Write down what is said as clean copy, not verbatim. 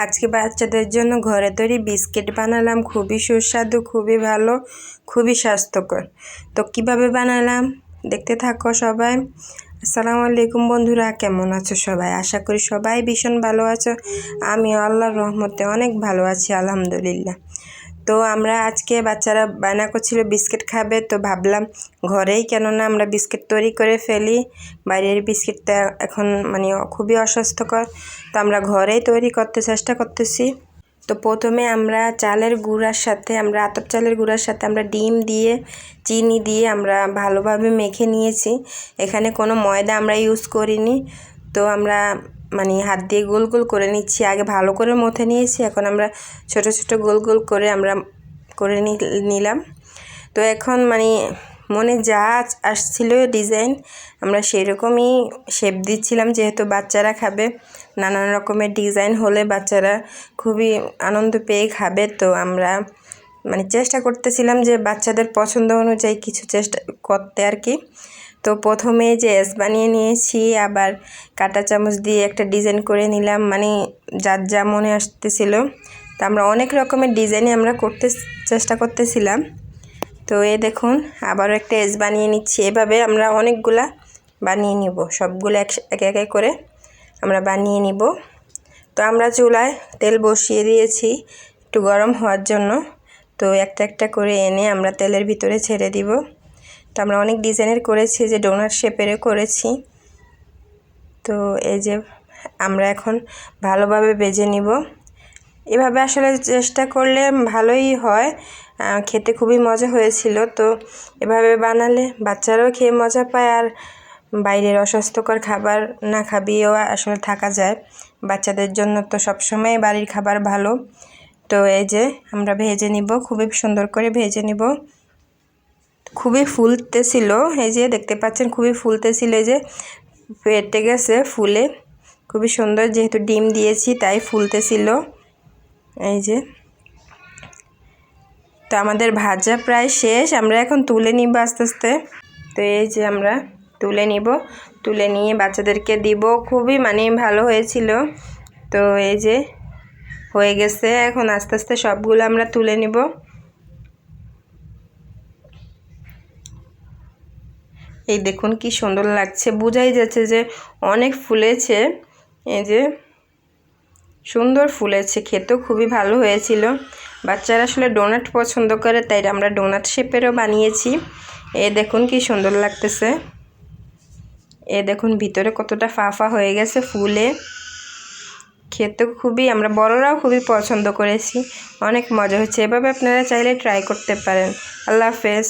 আজকে বাচ্চাদের জন্য ঘরে তৈরি বিস্কিট বানালাম। খুবই সুস্বাদু, খুবই ভালো, খুবই স্বাস্থ্যকর। তো কিভাবে বানালাম দেখতে থাকো সবাই। আসসালামু আলাইকুম বন্ধুরা, কেমন আছো সবাই? আশা করি সবাই ভীষণ ভালো আছো। আমি আল্লাহর রহমতে অনেক ভালো আছি, আলহামদুলিল্লাহ। তো আমরা আজকে বাচ্চারা বায়না করছিল বিস্কিট খাবে, তো ভাবলাম ঘরেই কেননা আমরা বিস্কিট তৈরি করে ফেলি। বাইরের বিস্কিটটা এখন খুবই অস্বাস্থ্যকর, তো আমরা ঘরেই তৈরি করতে চেষ্টা করতেছি। তো প্রথমে আমরা চালের গুঁড়ার সাথে আতপ চালের গুঁড়ার সাথে আমরা ডিম দিয়ে চিনি দিয়ে আমরা ভালোভাবে মেখে নিয়েছি। এখানে কোনো ময়দা আমরা ইউজ করিনি। তো আমরা হাত দিয়ে গোল গোল করে নিচ্ছি। আগে ভালো করে মথে নিয়েছি, এখন আমরা ছোট ছোট গোল গোল করে আমরা করে নিলাম। তো এখন মনে যা আসছিল ডিজাইন আমরা সেরকমই শেপ দিচ্ছিলাম, যেহেতু বাচ্চারা খাবে। নানান রকমের ডিজাইন হলে বাচ্চারা খুবই আনন্দ পেয়ে খাবে। তো আমরা চেষ্টা করতেছিলাম যে বাচ্চাদের পছন্দ অনুযায়ী কিছু চেষ্টা করতে আর কি। তো প্রথমে যে এস বানিয়ে নিয়েছি, আবার কাঁটা চামচ দিয়ে একটা ডিজাইন করে নিলাম, যার যা মনে আসতেছিল। তো আমরা অনেক রকমের ডিজাইনই আমরা চেষ্টা করতেছিলাম। তো এই দেখুন আবারও একটা এস বানিয়ে নিচ্ছি। এভাবে আমরা অনেকগুলা বানিয়ে নিব, সবগুলো একে একে করে আমরা বানিয়ে নিব। তো আমরা চুলায় তেল বসিয়ে দিয়েছি একটু গরম হওয়ার জন্য। তো একটা একটা করে এনে আমরা তেলের ভিতরে ছেড়ে দিব। তো আমরা অনেক ডিজাইনের করেছি, যে ডোনাট শেপেরও করেছি। তো এই যে আমরা এখন ভালোভাবে ভেজে নিব। এভাবে আসলে চেষ্টা করলে ভালোই হয়, খেতে খুবই মজা হয়েছিল। তো এভাবে বানালে বাচ্চারাও খেয়ে মজা পায়, আর বাইরের অস্বাস্থ্যকর খাবার না খাবিয়েও আসলে থাকা যায়। বাচ্চাদের জন্য তো সবসময় বাড়ির খাবার ভালো। তো এই যে আমরা ভেজে নিব, খুবই সুন্দর করে ভেজে নিব। খুবই ফুলতেছিল, এই যে দেখতে পাচ্ছেন খুবই ফুলতেছিল, এই যে ফেটে গেছে ফুলে, খুবই সুন্দর। যেহেতু ডিম দিয়েছি তাই ফুলতেছিল। এই যে তো আমাদের ভাজা প্রায় শেষ, আমরা এখন তুলে নিব আস্তে আস্তে। তো এই যে আমরা তুলে নিব, তুলে নিয়ে বাচ্চাদেরকে দিব। খুবই ভালো হয়েছিল। তো এই যে হয়ে গেছে, এখন আস্তে আস্তে সবগুলো আমরা তুলে নিব। এই দেখুন কি সুন্দর লাগছে, বোঝাই যাচ্ছে যে অনেক ফুলেছে। এই যে সুন্দর ফুলেছে, খেতেও খুবই ভালো হয়েছিল। বাচ্চারা আসলে ডোনাট পছন্দ করে, তাই আমরা ডোনাট শেপেরও বানিয়েছি। এই দেখুন কি সুন্দর লাগতেছে। দেখুন ভিতরে কতটা ফাঁপা হয়ে গেছে ফুলে, খেতে খুবই আমরা বড়রাও খুবই পছন্দ করেছি। অনেক মজা হচ্ছে। এভাবে আপনারা চাইলে ট্রাই করতে পারেন। আল্লাহ হাফেজ।